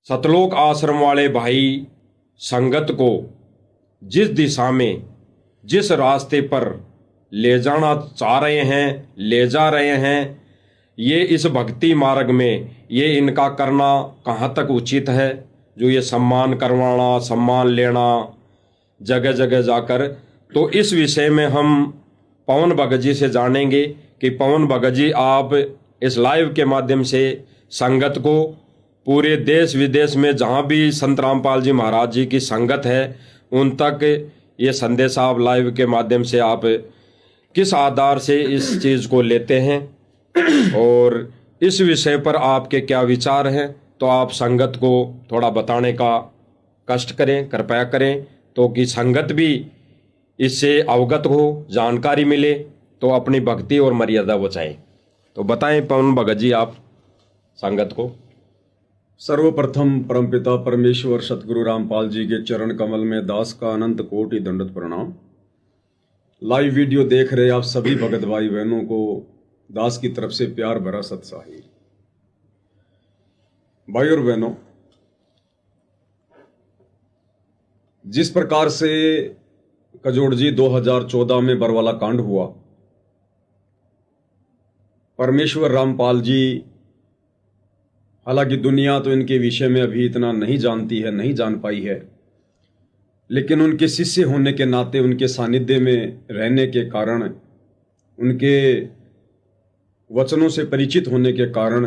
सतलोक आश्रम वाले भाई संगत को जिस दिशा में, जिस रास्ते पर ले जाना चाह रहे हैं, ले जा रहे हैं, ये इस भक्ति मार्ग में ये इनका करना कहाँ तक उचित है। जो ये सम्मान करवाना, सम्मान लेना जगह जगह जाकर, तो इस विषय में हम पवन भगत जी से जानेंगे कि पवन भगत जी आप इस लाइव के माध्यम से संगत को पूरे देश विदेश में जहाँ भी संत रामपाल जी महाराज जी की संगत है उन तक ये संदेश आप लाइव के माध्यम से आप किस आधार से इस चीज़ को लेते हैं और इस विषय पर आपके क्या विचार हैं, तो आप संगत को थोड़ा बताने का कष्ट करें, कृपया करें, तो कि संगत भी इससे अवगत हो, जानकारी मिले, तो अपनी भक्ति और मर्यादा बचाएं। तो बताएं पवन भगत जी आप संगत को। सर्वप्रथम परमपिता परमेश्वर सतगुरु रामपाल जी के चरण कमल में दास का अनंत कोटि दंडवत प्रणाम। लाइव वीडियो देख रहे आप सभी भगत भाई बहनों को दास की तरफ से प्यार भरा सत्साही। भाई और बहनों, जिस प्रकार से कजोड़ जी 2014 में बरवाला कांड हुआ, परमेश्वर रामपाल जी, हालांकि दुनिया तो इनके विषय में अभी इतना नहीं जानती है, नहीं जान पाई है, लेकिन उनके शिष्य होने के नाते, उनके सानिध्य में रहने के कारण, उनके वचनों से परिचित होने के कारण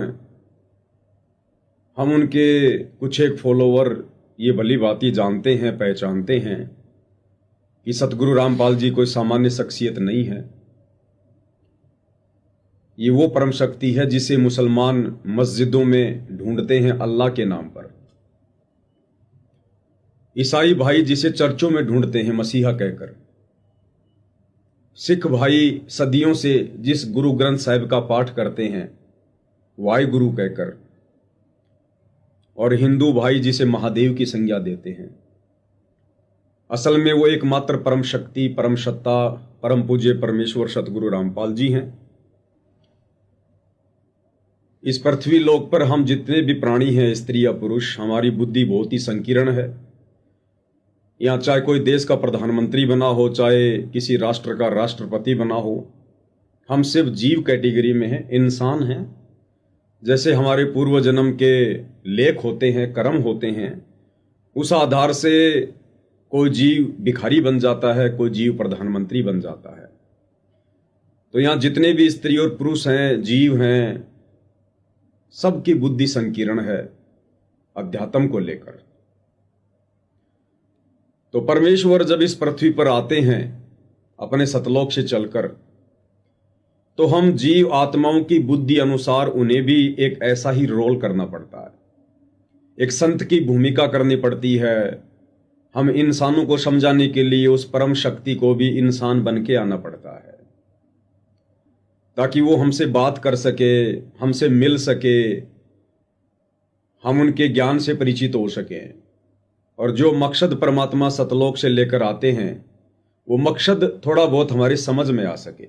हम उनके कुछ एक फॉलोवर ये भली भांति जानते हैं, पहचानते हैं कि सतगुरु रामपाल जी कोई सामान्य शख्सियत नहीं है। ये वो परम शक्ति है जिसे मुसलमान मस्जिदों में ढूंढते हैं अल्लाह के नाम पर। ईसाई भाई जिसे चर्चों में ढूंढते हैं मसीहा कहकर। सिख भाई सदियों से जिस गुरु ग्रंथ साहिब का पाठ करते हैं वाहे गुरु कहकर, और हिंदू भाई जिसे महादेव की संज्ञा देते हैं। असल में वो एकमात्र परम शक्ति, परम सत्ता, परम पूज्य परमेश्वर सतगुरु रामपाल जी हैं। इस पृथ्वी लोक पर हम जितने भी प्राणी हैं, स्त्री या पुरुष, हमारी बुद्धि बहुत ही संकीर्ण है। यहाँ चाहे कोई देश का प्रधानमंत्री बना हो, चाहे किसी राष्ट्र का राष्ट्रपति बना हो, हम सिर्फ जीव कैटेगरी में हैं, इंसान हैं। जैसे हमारे पूर्व जन्म के लेख होते हैं, कर्म होते हैं, उस आधार से कोई जीव भिखारी बन जाता है, कोई जीव प्रधानमंत्री बन जाता है। तो यहाँ जितने भी स्त्री और पुरुष हैं, जीव हैं, सबकी बुद्धि संकीर्ण है अध्यात्म को लेकर। तो परमेश्वर जब इस पृथ्वी पर आते हैं अपने सतलोक से चलकर, तो हम जीव आत्माओं की बुद्धि अनुसार उन्हें भी एक ऐसा ही रोल करना पड़ता है, एक संत की भूमिका करनी पड़ती है। हम इंसानों को समझाने के लिए उस परम शक्ति को भी इंसान बन के आना पड़ता है, ताकि वो हमसे बात कर सके, हमसे मिल सके, हम उनके ज्ञान से परिचित हो सकें, और जो मकसद परमात्मा सतलोक से लेकर आते हैं वो मकसद थोड़ा बहुत हमारी समझ में आ सके।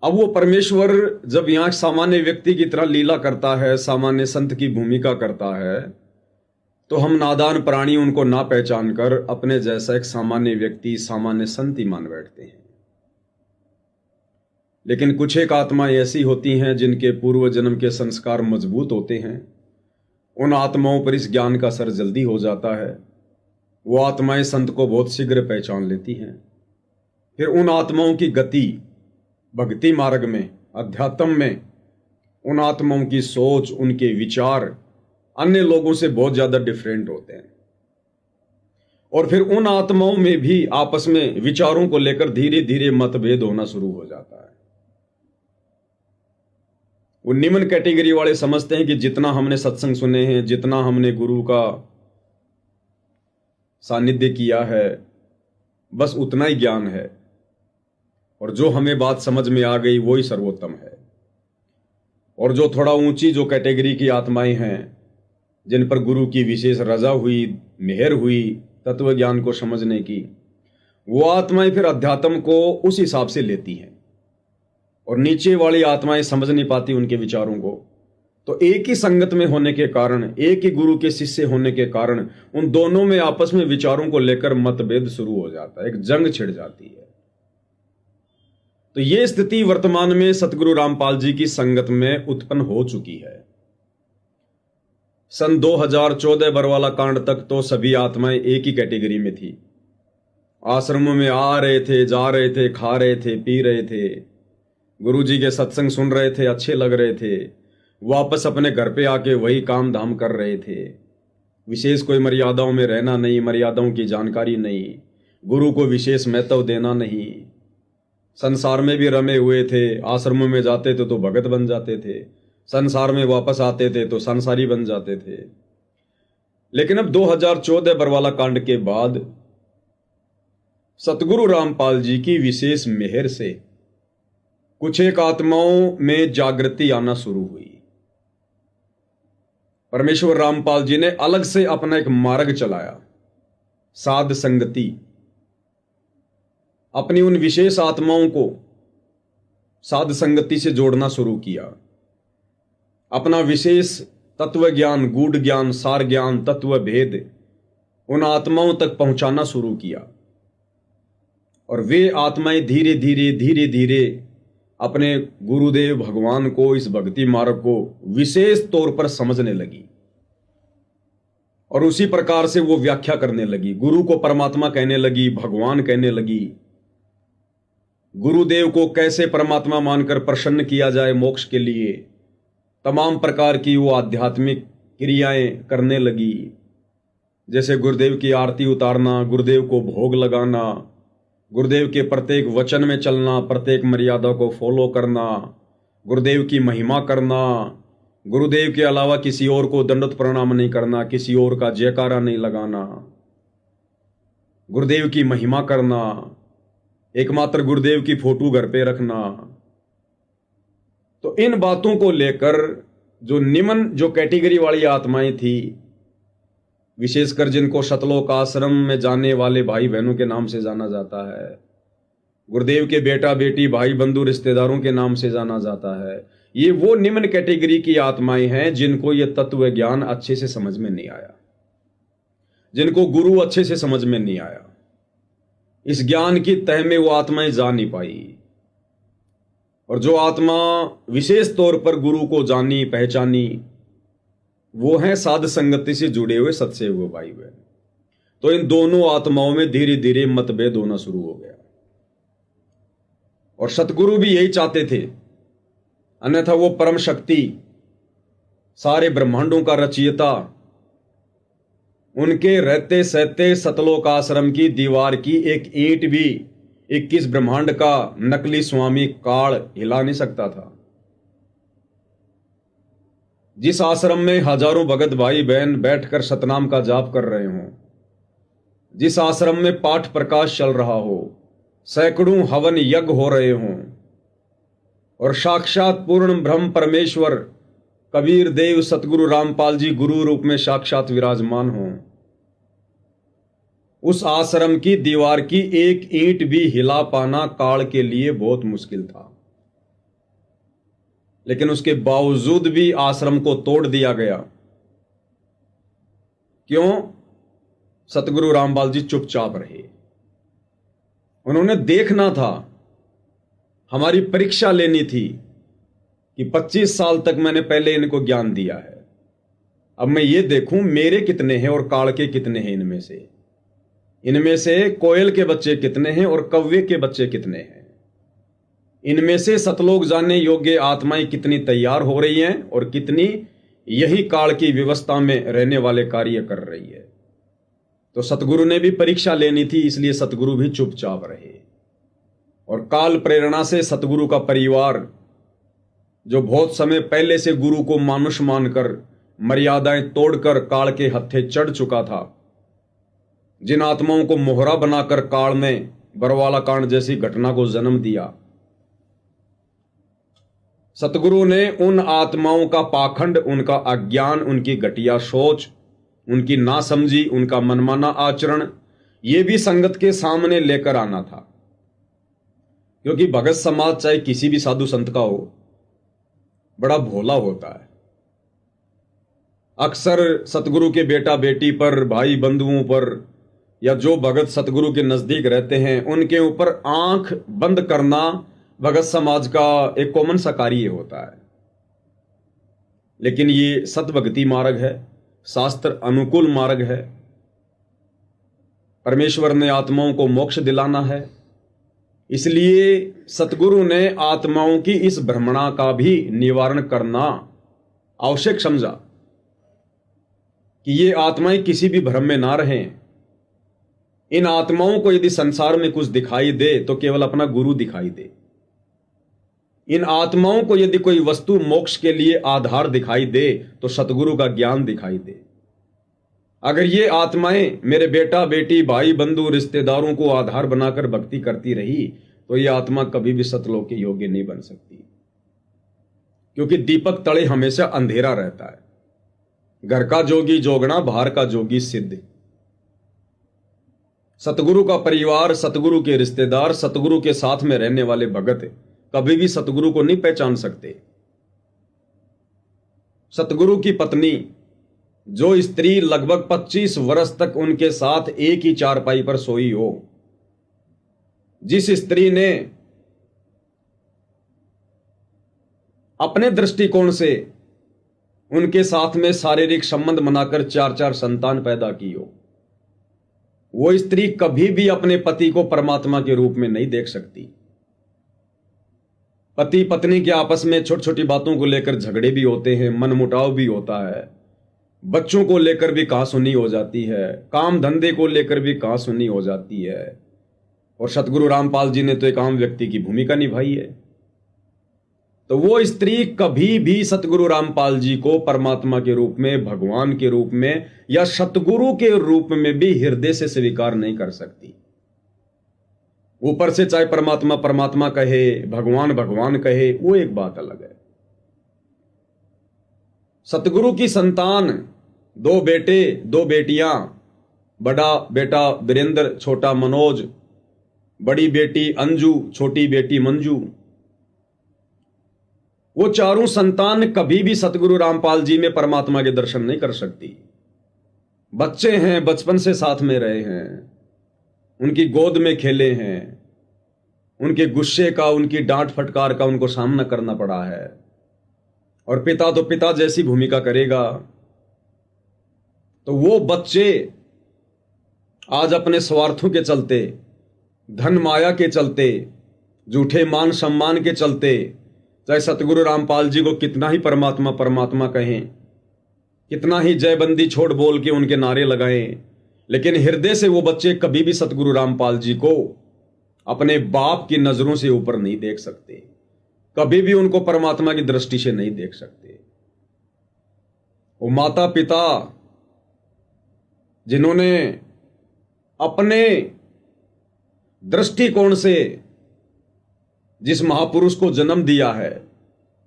अब वो परमेश्वर जब यहां सामान्य व्यक्ति की तरह लीला करता है, सामान्य संत की भूमिका करता है, तो हम नादान प्राणी उनको ना पहचान कर अपने जैसा एक सामान्य व्यक्ति, सामान्य संत ही मान बैठते हैं। लेकिन कुछ एक आत्माएं ऐसी होती हैं जिनके पूर्व जन्म के संस्कार मजबूत होते हैं। उन आत्माओं पर इस ज्ञान का असर जल्दी हो जाता है। वो आत्माएं संत को बहुत शीघ्र पहचान लेती हैं। फिर उन आत्माओं की गति भक्ति मार्ग में, अध्यात्म में, उन आत्माओं की सोच, उनके विचार अन्य लोगों से बहुत ज्यादा डिफरेंट होते हैं। और फिर उन आत्माओं में भी आपस में विचारों को लेकर धीरे धीरे मतभेद होना शुरू हो जाता है। वो निम्न कैटेगरी वाले समझते हैं कि जितना हमने सत्संग सुने हैं, जितना हमने गुरु का सानिध्य किया है, बस उतना ही ज्ञान है, और जो हमें बात समझ में आ गई वो ही सर्वोत्तम है। और जो थोड़ा ऊंची जो कैटेगरी की आत्माएं हैं, जिन पर गुरु की विशेष रजा हुई, मेहर हुई तत्व ज्ञान को समझने की, वो आत्माएं फिर अध्यात्म को उस हिसाब से लेती हैं। और नीचे वाली आत्माएं समझ नहीं पाती उनके विचारों को, तो एक ही संगत में होने के कारण, एक ही गुरु के शिष्य होने के कारण उन दोनों में आपस में विचारों को लेकर मतभेद शुरू हो जाता है, एक जंग छिड़ जाती है। तो यह स्थिति वर्तमान में सतगुरु रामपाल जी की संगत में उत्पन्न हो चुकी है। सन 2014 बरवाला कांड तक तो सभी आत्माएं एक ही कैटेगरी में थी। आश्रमों में आ रहे थे, जा रहे थे, खा रहे थे, पी रहे थे, गुरु जी के सत्संग सुन रहे थे, अच्छे लग रहे थे, वापस अपने घर पे आके वही काम धाम कर रहे थे। विशेष कोई मर्यादाओं में रहना नहीं, मर्यादाओं की जानकारी नहीं, गुरु को विशेष महत्व देना नहीं। संसार में भी रमे हुए थे, आश्रमों में जाते थे तो भगत बन जाते थे, संसार में वापस आते थे तो संसारी बन जाते थे। लेकिन अब 2014 बरवाला कांड के बाद सतगुरु रामपाल जी की विशेष मेहर से कुछ एक आत्माओं में जागृति आना शुरू हुई। परमेश्वर रामपाल जी ने अलग से अपना एक मार्ग चलाया, साध संगति। अपनी उन विशेष आत्माओं को साध संगति से जोड़ना शुरू किया। अपना विशेष तत्व ज्ञान, गूढ़ ज्ञान, सार ज्ञान, तत्व भेद उन आत्माओं तक पहुंचाना शुरू किया। और वे आत्माएं धीरे धीरे अपने गुरुदेव भगवान को, इस भक्ति मार्ग को विशेष तौर पर समझने लगी और उसी प्रकार से वो व्याख्या करने लगी। गुरु को परमात्मा कहने लगी, भगवान कहने लगी। गुरुदेव को कैसे परमात्मा मानकर प्रसन्न किया जाए मोक्ष के लिए, तमाम प्रकार की वो आध्यात्मिक क्रियाएं करने लगी। जैसे गुरुदेव की आरती उतारना, गुरुदेव को भोग लगाना, गुरुदेव के प्रत्येक वचन में चलना, प्रत्येक मर्यादा को फॉलो करना, गुरुदेव की महिमा करना, गुरुदेव के अलावा किसी और को दंडवत प्रणाम नहीं करना, किसी और का जयकारा नहीं लगाना, गुरुदेव की महिमा करना, एकमात्र गुरुदेव की फोटो घर पे रखना। तो इन बातों को लेकर जो निम्न, जो कैटेगरी वाली आत्माएं थी, विशेषकर जिनको सतलोक आश्रम में जाने वाले भाई बहनों के नाम से जाना जाता है, गुरुदेव के बेटा बेटी, भाई बंधु, रिश्तेदारों के नाम से जाना जाता है, ये वो निम्न कैटेगरी की आत्माएं हैं जिनको ये तत्व ज्ञान अच्छे से समझ में नहीं आया, जिनको गुरु अच्छे से समझ में नहीं आया। इस ज्ञान की तह में वो आत्माएं जा नहीं पाई। और जो आत्मा विशेष तौर पर गुरु को जानी, पहचानी, वो हैं साध संगति से जुड़े हुए सत्सेव भाई बहन। तो इन दोनों आत्माओं में धीरे धीरे मतभेद होना शुरू हो गया। और सतगुरु भी यही चाहते थे, अन्यथा वो परम शक्ति, सारे ब्रह्मांडों का रचयिता, उनके रहते सहते सतलोक आश्रम की दीवार की एक ईंट भी 21 ब्रह्मांड का नकली स्वामी काल हिला नहीं सकता था। जिस आश्रम में हजारों भगत भाई बहन बैठकर सतनाम का जाप कर रहे हों, जिस आश्रम में पाठ प्रकाश चल रहा हो, सैकड़ों हवन यज्ञ हो रहे हों और साक्षात पूर्ण ब्रह्म परमेश्वर कबीर देव सतगुरु रामपाल जी गुरु रूप में साक्षात विराजमान हों, उस आश्रम की दीवार की एक ईंट भी हिला पाना काल के लिए बहुत मुश्किल था। लेकिन उसके बावजूद भी आश्रम को तोड़ दिया गया। क्यों? सतगुरु रामपाल जी चुपचाप रहे। उन्होंने देखना था, हमारी परीक्षा लेनी थी कि 25 साल तक मैंने पहले इनको ज्ञान दिया है, अब मैं ये देखूं मेरे कितने हैं और काल के कितने हैं। इनमें से कोयल के बच्चे कितने हैं और कौवे के बच्चे कितने हैं। इनमें से सतलोक जानने योग्य आत्माएं कितनी तैयार हो रही हैं और कितनी यही काल की व्यवस्था में रहने वाले कार्य कर रही है। तो सतगुरु ने भी परीक्षा लेनी थी, इसलिए सतगुरु भी चुपचाप रहे। और काल प्रेरणा से सतगुरु का परिवार, जो बहुत समय पहले से गुरु को मानुष मानकर मर्यादाएं तोड़कर काल के हत्थे चढ़ चुका था, जिन आत्माओं को मोहरा बनाकर काल ने बरवाला कांड जैसी घटना को जन्म दिया, सतगुरु ने उन आत्माओं का पाखंड, उनका अज्ञान, उनकी घटिया सोच, उनकी नासमझी, उनका मनमाना आचरण, यह भी संगत के सामने लेकर आना था। क्योंकि भगत समाज चाहे किसी भी साधु संत का हो, बड़ा भोला होता है। अक्सर सतगुरु के बेटा बेटी पर, भाई बंधुओं पर, या जो भगत सतगुरु के नजदीक रहते हैं उनके ऊपर आंख बंद करना भगत समाज का एक कॉमन सा कार्य होता है। लेकिन ये सतभक्ति मार्ग है, शास्त्र अनुकूल मार्ग है। परमेश्वर ने आत्माओं को मोक्ष दिलाना है, इसलिए सतगुरु ने आत्माओं की इस भ्रमणा का भी निवारण करना आवश्यक समझा कि ये आत्माएं किसी भी भ्रम में ना रहें। इन आत्माओं को यदि संसार में कुछ दिखाई दे तो केवल अपना गुरु दिखाई दे। इन आत्माओं को यदि कोई वस्तु मोक्ष के लिए आधार दिखाई दे तो सतगुरु का ज्ञान दिखाई दे। अगर ये आत्माएं मेरे बेटा बेटी, भाई बंधु, रिश्तेदारों को आधार बनाकर भक्ति करती रही तो ये आत्मा कभी भी सतलोक के योग्य नहीं बन सकती, क्योंकि दीपक तले हमेशा अंधेरा रहता है। घर का जोगी जोगना, बाहर का जोगी सिद्ध। सतगुरु का परिवार, सतगुरु के रिश्तेदार, सतगुरु के साथ में रहने वाले भगत कभी भी सतगुरु को नहीं पहचान सकते। सतगुरु की पत्नी, जो स्त्री लगभग 25 वर्ष तक उनके साथ एक ही चारपाई पर सोई हो, जिस स्त्री ने अपने दृष्टिकोण से उनके साथ में शारीरिक संबंध बनाकर 4-4 संतान पैदा की हो, वो स्त्री कभी भी अपने पति को परमात्मा के रूप में नहीं देख सकती। पति पत्नी के आपस में छोटी छोटी बातों को लेकर झगड़े भी होते हैं, मनमुटाव भी होता है, बच्चों को लेकर भी कहासुनी हो जाती है, काम धंधे को लेकर भी कहासुनी हो जाती है। और सतगुरु रामपाल जी ने तो एक आम व्यक्ति की भूमिका निभाई है। तो वो स्त्री कभी भी सतगुरु रामपाल जी को परमात्मा के रूप में, भगवान के रूप में या सतगुरु के रूप में भी हृदय से स्वीकार नहीं कर सकती। ऊपर से चाहे परमात्मा परमात्मा कहे, भगवान भगवान कहे, वो एक बात अलग है। सतगुरु की संतान 2 बेटे 2 बेटियां, बड़ा बेटा वीरेंद्र, छोटा मनोज, बड़ी बेटी अंजू, छोटी बेटी मंजू, वो चारों संतान कभी भी सतगुरु रामपाल जी में परमात्मा के दर्शन नहीं कर सकती। बच्चे हैं, बचपन से साथ में रहे हैं, उनकी गोद में खेले हैं, उनके गुस्से का, उनकी डांट फटकार का उनको सामना करना पड़ा है। और पिता तो पिता जैसी भूमिका करेगा। तो वो बच्चे आज अपने स्वार्थों के चलते, धन माया के चलते, झूठे मान सम्मान के चलते, चाहे सतगुरु रामपाल जी को कितना ही परमात्मा परमात्मा कहें, कितना ही जयबंदी छोड़ बोल के उनके नारे लगाएं, लेकिन हृदय से वो बच्चे कभी भी सतगुरु रामपाल जी को अपने बाप की नजरों से ऊपर नहीं देख सकते, कभी भी उनको परमात्मा की दृष्टि से नहीं देख सकते। वो माता पिता जिन्होंने अपने दृष्टिकोण से जिस महापुरुष को जन्म दिया है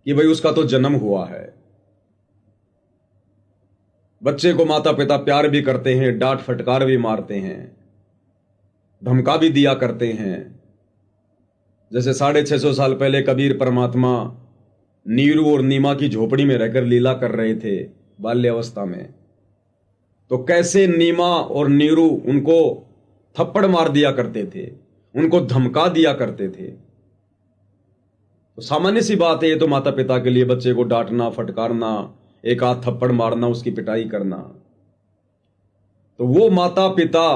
कि भाई उसका तो जन्म हुआ है। बच्चे को माता पिता प्यार भी करते हैं, डांट फटकार भी मारते हैं, धमका भी दिया करते हैं। जैसे 650 साल पहले कबीर परमात्मा नीरू और नीमा की झोपड़ी में रहकर लीला कर रहे थे बाल्यावस्था में, तो कैसे नीमा और नीरू उनको थप्पड़ मार दिया करते थे, उनको धमका दिया करते थे। तो सामान्य सी बात है ये तो माता पिता के लिए, बच्चे को डांटना फटकारना, एक आध थप्पड़ मारना, उसकी पिटाई करना। तो वो माता पिता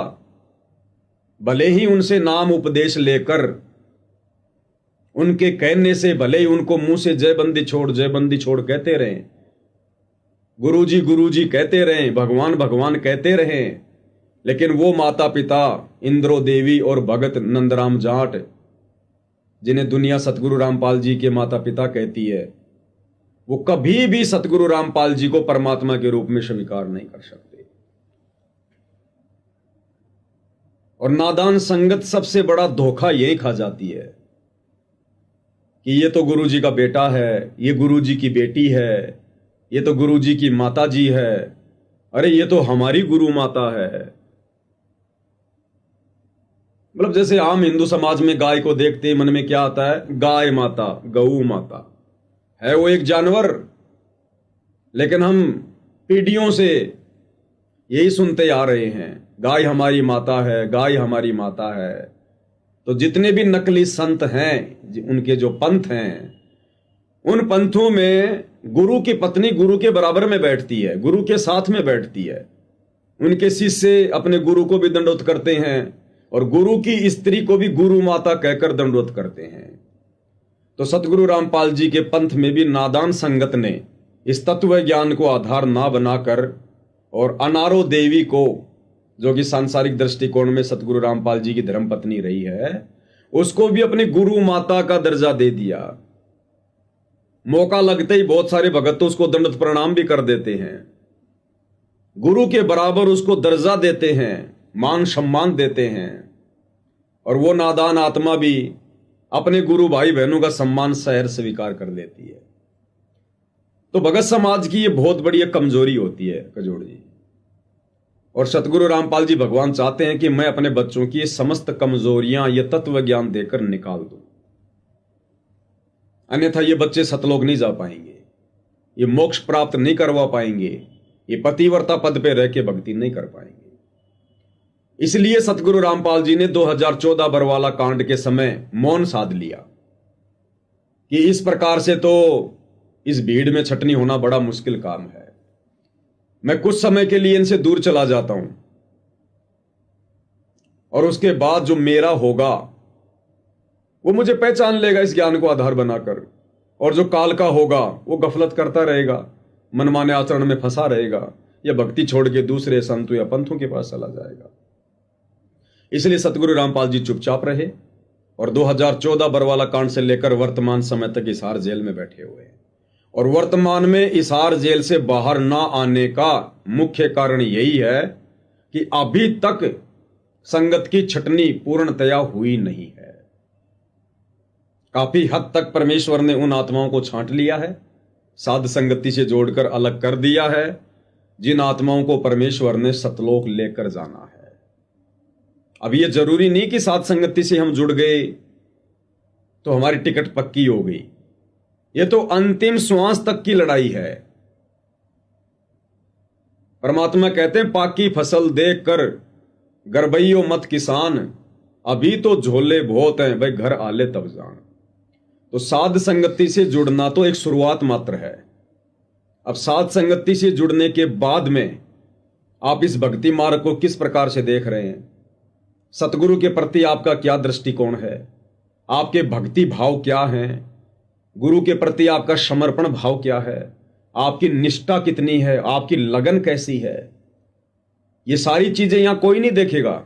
भले ही उनसे नाम उपदेश लेकर, उनके कहने से भले ही उनको मुंह से जयबंदी छोड़ कहते रहें, गुरुजी कहते रहें, भगवान भगवान कहते रहें, लेकिन वो माता पिता इंद्रो देवी और भगत नंदराम जाट, जिन्हें दुनिया सतगुरु रामपाल जी के माता पिता कहती है, वो कभी भी सतगुरु रामपाल जी को परमात्मा के रूप में स्वीकार नहीं कर सकते। और नादान संगत सबसे बड़ा धोखा यही खा जाती है कि ये तो गुरुजी का बेटा है, ये गुरुजी की बेटी है, ये तो गुरुजी की माता जी है, अरे ये तो हमारी गुरु माता है। मतलब जैसे आम हिंदू समाज में गाय को देखते ही मन में क्या आता है, गाय माता, गऊ माता है, वो एक जानवर, लेकिन हम पीढ़ियों से यही सुनते आ रहे हैं, गाय हमारी माता है, गाय हमारी माता है। तो जितने भी नकली संत हैं, उनके जो पंथ हैं, उन पंथों में गुरु की पत्नी गुरु के बराबर में बैठती है, गुरु के साथ में बैठती है। उनके शिष्य अपने गुरु को भी दंडवत करते हैं और गुरु की स्त्री को भी गुरु माता कहकर दंडवत करते हैं। तो सतगुरु रामपाल जी के पंथ में भी नादान संगत ने इस तत्व ज्ञान को आधार ना बनाकर और अनारो देवी को, जो कि सांसारिक दृष्टिकोण में सतगुरु रामपाल जी की धर्मपत्नी रही है, उसको भी अपनी गुरु माता का दर्जा दे दिया। मौका लगते ही बहुत सारे भगत तो उसको दंडवत प्रणाम भी कर देते हैं, गुरु के बराबर उसको दर्जा देते हैं, मान सम्मान देते हैं। और वो नादान आत्मा भी अपने गुरु भाई बहनों का सम्मान सहर स्वीकार कर लेती है। तो भगत समाज की ये बहुत बड़ी एक कमजोरी होती है कजोड़ जी। और सतगुरु रामपाल जी भगवान चाहते हैं कि मैं अपने बच्चों की ये समस्त कमजोरियां, ये तत्व ज्ञान देकर निकाल दूं, अन्यथा ये बच्चे सतलोक नहीं जा पाएंगे, ये मोक्ष प्राप्त नहीं करवा पाएंगे, ये पतिव्रता पद पे रह के भक्ति नहीं कर पाएंगे। इसलिए सतगुरु रामपाल जी ने 2014 बरवाला कांड के समय मौन साध लिया कि इस प्रकार से तो इस भीड़ में छटनी होना बड़ा मुश्किल काम है, मैं कुछ समय के लिए इनसे दूर चला जाता हूं और उसके बाद जो मेरा होगा वो मुझे पहचान लेगा इस ज्ञान को आधार बनाकर, और जो काल का होगा वो गफलत करता रहेगा, मनमाने आचरण में फंसा रहेगा या भक्ति छोड़ के दूसरे संतों या पंथों के पास चला जाएगा। इसलिए सतगुरु रामपाल जी चुपचाप रहे और 2014 बरवाला कांड से लेकर वर्तमान समय तक हिसार जेल में बैठे हुए हैं। और वर्तमान में हिसार जेल से बाहर ना आने का मुख्य कारण यही है कि अभी तक संगत की छटनी पूर्णतया हुई नहीं है। काफी हद तक परमेश्वर ने उन आत्माओं को छांट लिया है, साध संगति से जोड़कर अलग कर दिया है, जिन आत्माओं को परमेश्वर ने सतलोक लेकर जाना है। अब यह जरूरी नहीं कि साध संगति से हम जुड़ गए तो हमारी टिकट पक्की हो गई। यह तो अंतिम श्वास तक की लड़ाई है। परमात्मा कहते हैं, पाकी फसल देख कर गरबैयो मत किसान, अभी तो झोले बहुत हैं, भाई घर आले तब जान। तो साध संगति से जुड़ना तो एक शुरुआत मात्र है। अब साध संगति से जुड़ने के बाद में आप इस भक्ति मार्ग को किस प्रकार से देख रहे हैं, सतगुरु के प्रति आपका क्या दृष्टिकोण है, आपके भक्ति भाव क्या हैं, गुरु के प्रति आपका समर्पण भाव क्या है, आपकी निष्ठा कितनी है, आपकी लगन कैसी है, ये सारी चीजें यहां कोई नहीं देखेगा।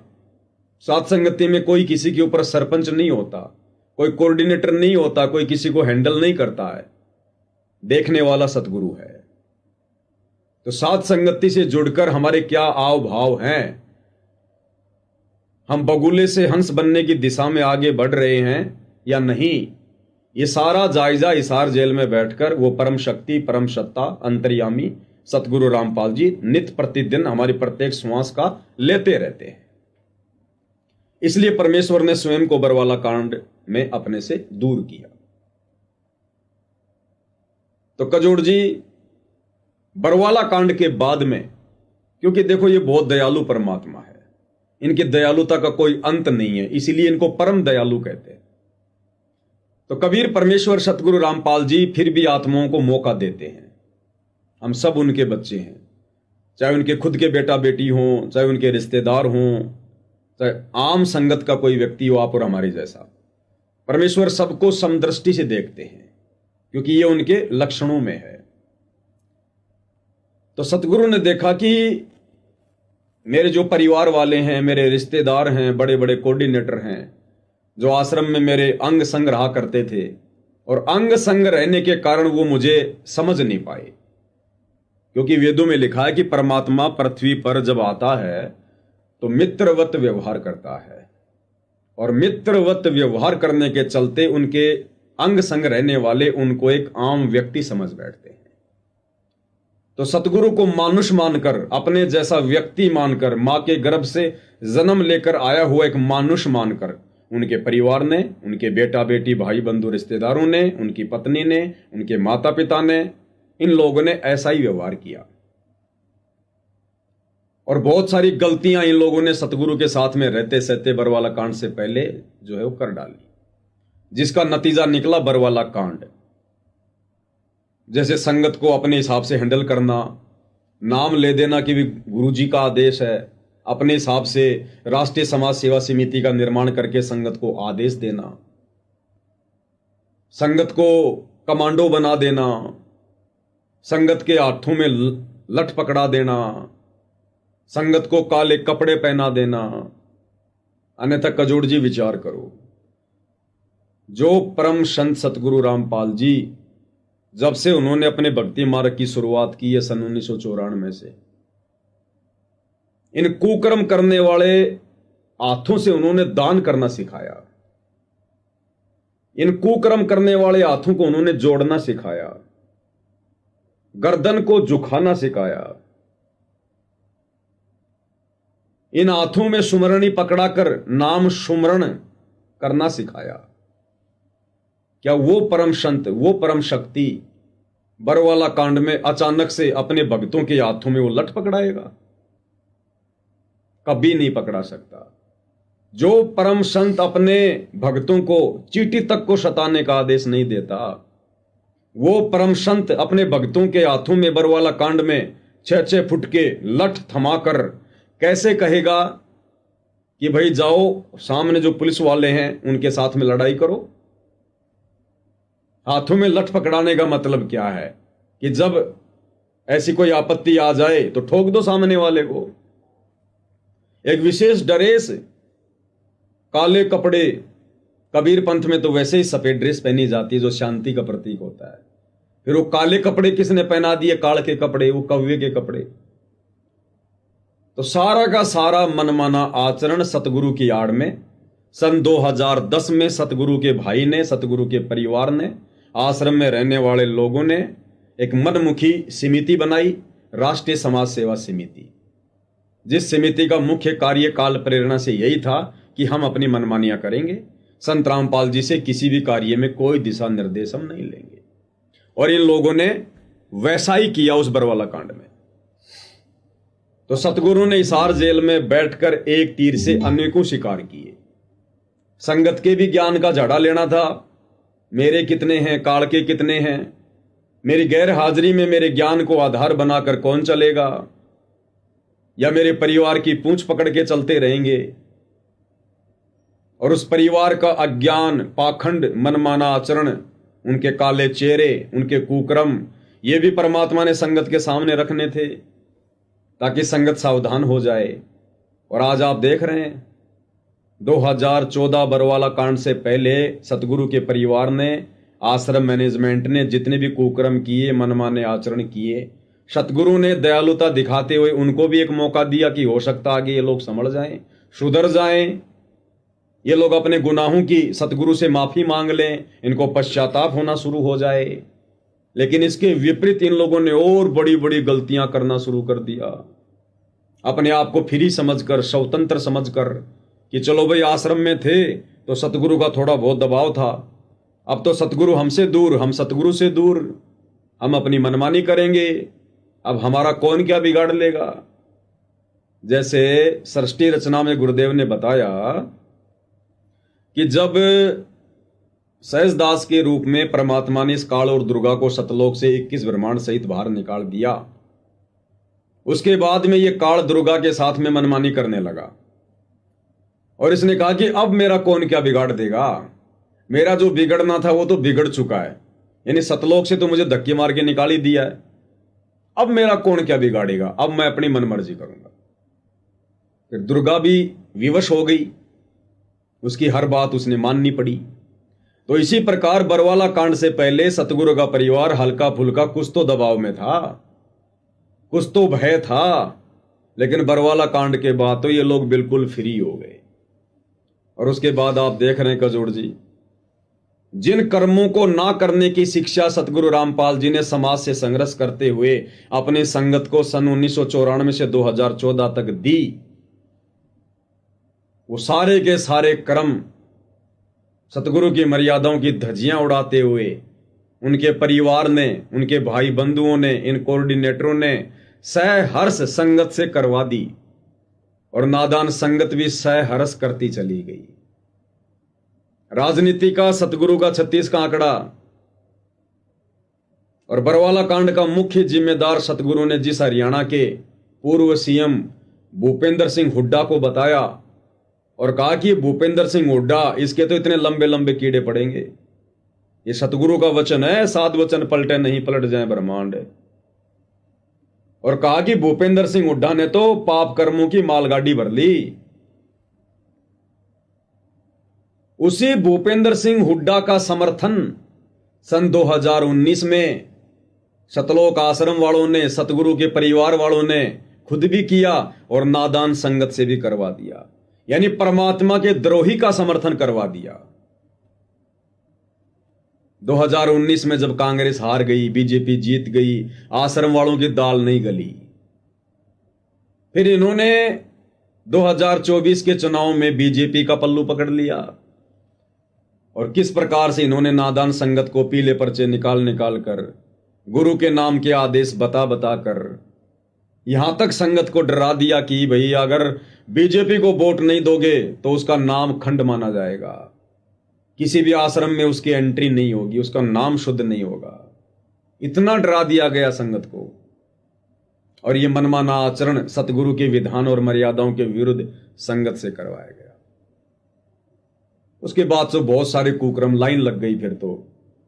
साध संगति में कोई किसी के ऊपर सरपंच नहीं होता, कोई कोऑर्डिनेटर नहीं होता, कोई किसी को हैंडल नहीं करता है, देखने वाला सतगुरु है। तो साध संगति से जुड़कर हमारे क्या आव भाव हैं, हम बगुले से हंस बनने की दिशा में आगे बढ़ रहे हैं या नहीं, ये सारा जायजा हिसार जेल में बैठकर वो परम शक्ति, परम सत्ता, अंतर्यामी सतगुरु रामपाल जी नित्य प्रतिदिन हमारी प्रत्येक श्वास का लेते रहते हैं। इसलिए परमेश्वर ने स्वयं को बरवाला कांड में अपने से दूर किया। तो कजोड़ जी, बरवाला कांड के बाद में, क्योंकि देखो ये बहुत दयालु परमात्मा है, इनकी दयालुता का कोई अंत नहीं है, इसीलिए इनको परम दयालु कहते हैं। तो कबीर परमेश्वर सतगुरु रामपाल जी फिर भी आत्माओं को मौका देते हैं। हम सब उनके बच्चे हैं, चाहे उनके खुद के बेटा बेटी हों, चाहे उनके रिश्तेदार हों, चाहे आम संगत का कोई व्यक्ति हो, आप और हमारे जैसा, परमेश्वर सबको समदृष्टि से देखते हैं, क्योंकि ये उनके लक्षणों में है। तो सतगुरु ने देखा कि मेरे जो परिवार वाले हैं, मेरे रिश्तेदार हैं, बड़े बड़े कोऑर्डिनेटर हैं, जो आश्रम में मेरे अंग संग रहा करते थे, और अंग संग रहने के कारण वो मुझे समझ नहीं पाए। क्योंकि वेदों में लिखा है कि परमात्मा पृथ्वी पर जब आता है तो मित्रवत व्यवहार करता है, और मित्रवत व्यवहार करने के चलते उनके अंग संग रहने वाले उनको एक आम व्यक्ति समझ बैठते हैं। तो सतगुरु को मानुष मानकर, अपने जैसा व्यक्ति मानकर, मां के गर्भ से जन्म लेकर आया हुआ एक मानुष मानकर उनके परिवार ने, उनके बेटा बेटी, भाई बंधु, रिश्तेदारों ने, उनकी पत्नी ने, उनके माता पिता ने, इन लोगों ने ऐसा ही व्यवहार किया। और बहुत सारी गलतियां इन लोगों ने सतगुरु के साथ में रहते सहते बरवाला कांड से पहले जो है वो कर डाली, जिसका नतीजा निकला बरवाला कांड। जैसे संगत को अपने हिसाब से हैंडल करना, नाम ले देना कि भी गुरुजी का आदेश है, अपने हिसाब से राष्ट्रीय समाज सेवा समिति का निर्माण करके संगत को आदेश देना, संगत को कमांडो बना देना, संगत के हाथों में लठ पकड़ा देना, संगत को काले कपड़े पहना देना। अन्यथा कजोड़ जी विचार करो, जो परम संत सतगुरु रामपाल जी जब से उन्होंने अपने भक्ति मार्ग की शुरुआत की है सन 1994 से, इन कुकर्म करने वाले हाथों से उन्होंने दान करना सिखाया, इन कुकर्म करने वाले हाथों को उन्होंने जोड़ना सिखाया, गर्दन को झुकाना सिखाया, इन हाथों में सुमरणी पकड़ाकर नाम सुमरण करना सिखाया। क्या वो परम संत, वो परम शक्ति बरवाला कांड में अचानक से अपने भक्तों के हाथों में वो लठ पकड़ाएगा? कभी नहीं पकड़ा सकता। जो परम संत अपने भक्तों को चींटी तक को सताने का आदेश नहीं देता, वो परम संत अपने भक्तों के हाथों में बरवाला कांड में 6-6 फुट के लठ थमाकर कैसे कहेगा कि भाई जाओ सामने जो पुलिस वाले हैं उनके साथ में लड़ाई करो? हाथों में लठ पकड़ाने का मतलब क्या है कि जब ऐसी कोई आपत्ति आ जाए तो ठोक दो सामने वाले को। एक विशेष ड्रेस, काले कपड़े, कबीर पंथ में तो वैसे ही सफेद ड्रेस पहनी जाती है जो शांति का प्रतीक होता है। फिर वो काले कपड़े किसने पहना दिए? काल के कपड़े, वो कौवे के कपड़े। तो सारा का सारा मनमाना आचरण सतगुरु की आड़ में सन 2010 में सतगुरु के भाई ने, सतगुरु के परिवार ने, आश्रम में रहने वाले लोगों ने एक मनमुखी समिति बनाई, राष्ट्रीय समाज सेवा समिति, जिस समिति का मुख्य कार्य काल प्रेरणा से यही था कि हम अपनी मनमानियां करेंगे, संत रामपाल जी से किसी भी कार्य में कोई दिशा निर्देश हम नहीं लेंगे। और इन लोगों ने वैसा ही किया उस बरवाला कांड में। तो सतगुरु ने हिसार जेल में बैठकर एक तीर से अनेकों शिकार किए। संगत के भी ज्ञान का झाड़ा लेना था, मेरे कितने हैं, काल के कितने हैं, मेरी गैर हाजिरी में मेरे ज्ञान को आधार बनाकर कौन चलेगा, या मेरे परिवार की पूंछ पकड़ के चलते रहेंगे। और उस परिवार का अज्ञान, पाखंड, मनमाना आचरण, उनके काले चेहरे, उनके कुकर्म, ये भी परमात्मा ने संगत के सामने रखने थे ताकि संगत सावधान हो जाए। और आज आप देख रहे हैं 2014 बरवाला कांड से पहले सतगुरु के परिवार ने, आश्रम मैनेजमेंट ने जितने भी कुकर्म किए, मनमाने आचरण किए, सतगुरु ने दयालुता दिखाते हुए उनको भी एक मौका दिया कि हो सकता आगे ये लोग संभल जाएं, सुधर जाएं, ये लोग अपने गुनाहों की सतगुरु से माफी मांग लें, इनको पश्चाताप होना शुरू हो जाए। लेकिन इसके विपरीत इन लोगों ने और बड़ी बड़ी गलतियां करना शुरू कर दिया। अपने आप को फ्री समझकर, स्वतंत्र समझकर कि चलो भाई आश्रम में थे तो सतगुरु का थोड़ा बहुत दबाव था, अब तो सतगुरु हमसे दूर, हम सतगुरु से दूर, हम अपनी मनमानी करेंगे, अब हमारा कौन क्या बिगाड़ लेगा। जैसे सृष्टि रचना में गुरुदेव ने बताया कि जब सहजदास के रूप में परमात्मा ने इस काल और दुर्गा को सतलोक से 21 ब्रह्मांड सहित बाहर निकाल दिया, उसके बाद में ये काल दुर्गा के साथ में मनमानी करने लगा और इसने कहा कि अब मेरा कौन क्या बिगाड़ देगा, मेरा जो बिगड़ना था वो तो बिगड़ चुका है, यानी सतलोक से तो मुझे धक्के मार के निकाल ही दिया है, अब मेरा कौन क्या बिगाड़ेगा, अब मैं अपनी मनमर्जी करूंगा। फिर दुर्गा भी विवश हो गई, उसकी हर बात उसने माननी पड़ी। तो इसी प्रकार बरवाला कांड से पहले सतगुरु का परिवार हल्का फुल्का कुछ तो दबाव में था, कुछ तो भय था, लेकिन बरवाला कांड के बाद तो ये लोग बिल्कुल फ्री हो गए। और उसके बाद आप देख रहे हैं कजोड़ जी, जिन कर्मों को ना करने की शिक्षा सतगुरु रामपाल जी ने समाज से संघर्ष करते हुए अपने संगत को सन 1994 से 2014 तक दी, वो सारे के सारे कर्म सतगुरु की मर्यादाओं की धज्जियां उड़ाते हुए उनके परिवार ने, उनके भाई बंधुओं ने, इन कोऑर्डिनेटरों ने सहर्ष संगत से करवा दी और नादान संगत भी सहर्ष करती चली गई। राजनीति का सतगुरु का 36 का आंकड़ा और बरवाला कांड का मुख्य जिम्मेदार सतगुरु ने जिस हरियाणा के पूर्व सीएम भूपेंद्र सिंह हुड्डा को बताया और कहा कि भूपेंद्र सिंह हुड्डा, इसके तो इतने लंबे लंबे कीड़े पड़ेंगे। ये सतगुरु का वचन है, 7 वचन पलटे नहीं पलट जाए ब्रह्मांड। और कहा कि भूपेंद्र सिंह हुड्डा ने तो पाप कर्मों की मालगाड़ी भर ली। उसी भूपेंद्र सिंह हुड्डा का समर्थन सन 2019 में सतलोक आश्रम वालों ने, सतगुरु के परिवार वालों ने खुद भी किया और नादान संगत से भी करवा दिया, यानी परमात्मा के द्रोही का समर्थन करवा दिया। 2019 में जब कांग्रेस हार गई, बीजेपी जीत गई, आश्रम वालों की दाल नहीं गली। फिर इन्होंने 2024 के चुनाव में बीजेपी का पल्लू पकड़ लिया और किस प्रकार से इन्होंने नादान संगत को पीले पर्चे निकाल निकाल कर, गुरु के नाम के आदेश बता बता कर यहां तक संगत को डरा दिया कि भाई अगर बीजेपी को वोट नहीं दोगे तो उसका नाम खंड माना जाएगा, किसी भी आश्रम में उसकी एंट्री नहीं होगी, उसका नाम शुद्ध नहीं होगा। इतना डरा दिया गया संगत को। और यह मनमाना आचरण सतगुरु के विधान और मर्यादाओं के विरुद्ध संगत से करवाया गया। उसके बाद तो बहुत सारे कुकर्म लाइन लग गई। फिर तो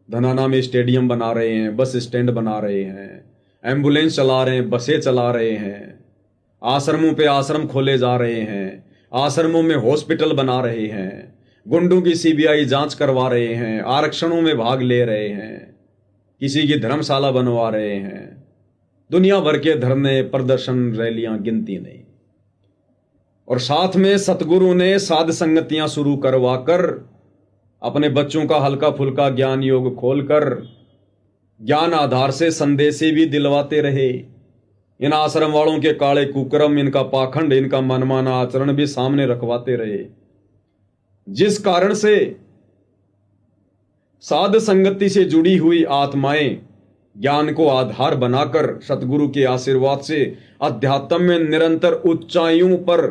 धनाना में स्टेडियम बना रहे हैं, बस स्टैंड बना रहे हैं, एम्बुलेंस चला रहे हैं, बसें चला रहे हैं, आश्रमों पे आश्रम खोले जा रहे हैं, आश्रमों में हॉस्पिटल बना रहे हैं, गुंडों की सीबीआई जांच करवा रहे हैं, आरक्षणों में भाग ले रहे हैं, किसी की धर्मशाला बनवा रहे हैं, दुनिया भर के धरने, प्रदर्शन, रैलियां गिनती नहीं। और साथ में सतगुरु ने साध संगतियां शुरू करवा कर अपने बच्चों का हल्का फुल्का ज्ञान योग खोलकर ज्ञान आधार से संदेशे भी दिलवाते रहे। इन आश्रम वालों के काले कुकर्म, इनका पाखंड, इनका मनमाना आचरण भी सामने रखवाते रहे, जिस कारण से साध संगति से जुड़ी हुई आत्माएं ज्ञान को आधार बनाकर सतगुरु के आशीर्वाद से अध्यात्म में निरंतर ऊंचाइयों पर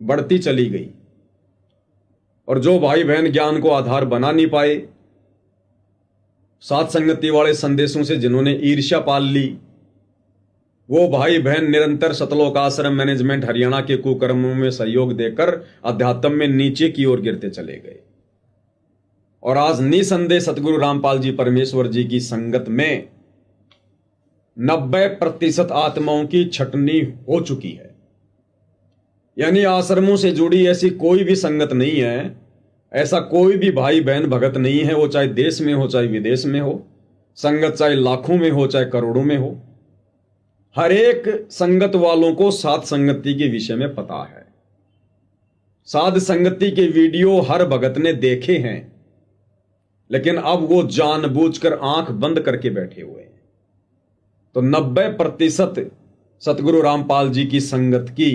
बढ़ती चली गई। और जो भाई बहन ज्ञान को आधार बना नहीं पाए, साध संगति वाले संदेशों से जिन्होंने ईर्ष्या पाल ली, वो भाई बहन निरंतर सतलोक आश्रम मैनेजमेंट हरियाणा के कुकर्मों में सहयोग देकर अध्यात्म में नीचे की ओर गिरते चले गए। और आज निसंदेह सतगुरु रामपाल जी परमेश्वर जी की संगत में 90% आत्माओं की छटनी हो चुकी है। यानी आश्रमों से जुड़ी ऐसी कोई भी संगत नहीं है, ऐसा कोई भी भाई बहन भगत नहीं है, वो चाहे देश में हो चाहे विदेश में हो, संगत चाहे लाखों में हो चाहे करोड़ों में हो। हर एक संगत वालों को साध संगति के विषय में पता है। साध संगति के वीडियो हर भगत ने देखे हैं, लेकिन अब वो जानबूझकर आंख बंद करके बैठे हुए हैं। तो 90% सतगुरु रामपाल जी की संगत की